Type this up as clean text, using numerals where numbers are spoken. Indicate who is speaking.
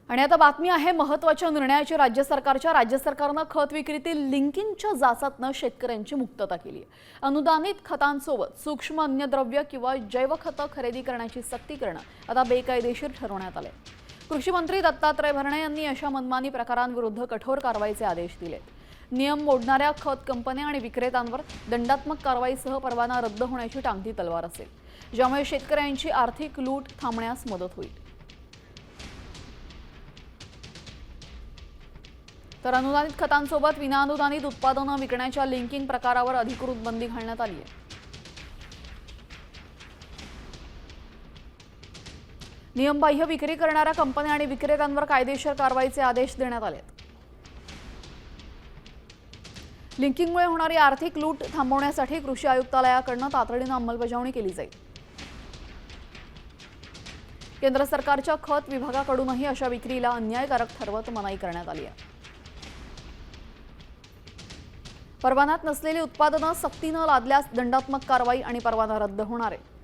Speaker 1: आणि आता बातमी आहे महत्त्वाच्या निर्णयाची राज्य सरकारनं खत विक्रीतील लिंकिंगच्या जाचातनं शेतकऱ्यांची मुक्तता केली आहे। अनुदानित खतांसोबत सूक्ष्म अन्नद्रव्य किंवा जैव खतं खरेदी करण्याची सक्ती करणं आता बेकायदेशीर ठरवण्यात आले। कृषी मंत्री दत्तात्रय भरणे यांनी अशा मनमानी प्रकारांविरुद्ध कठोर कारवाईचे आदेश दिलेत। नियम मोडणाऱ्या खत कंपन्या आणि विक्रेत्यांवर दंडात्मक कारवाईसह परवाना रद्द होण्याची टांगती तलवार असेल, ज्यामुळे शेतकऱ्यांची आर्थिक लूट थांबण्यास मदत होईल। तर अनुदानित खतांसोबत विनाअनुदानित उत्पादनं विकण्याच्या लिंकिंग प्रकारावर अधिकृत बंदी घालण्यात आली आहे। नियमबाह्य विक्री करणाऱ्या कंपन्या आणि विक्रेत्यांवर कायदेशीर कारवाईचे आदेश देण्यात आले आहेत। लिंकिंगमुळे होणारी आर्थिक लूट थांबवण्यासाठी कृषी आयुक्तालयाकडून तातडीने अंमलबजावणी केली जाईल। केंद्र सरकारच्या खत विभागाकडूनही अशा विक्रीला अन्यायकारक ठरवत मनाई करण्यात आली आहे। परवान्यात नसलेली उत्पादनं सक्तीनं लादल्यास दंडात्मक कारवाई आणि परवाना रद्द होणार आहे।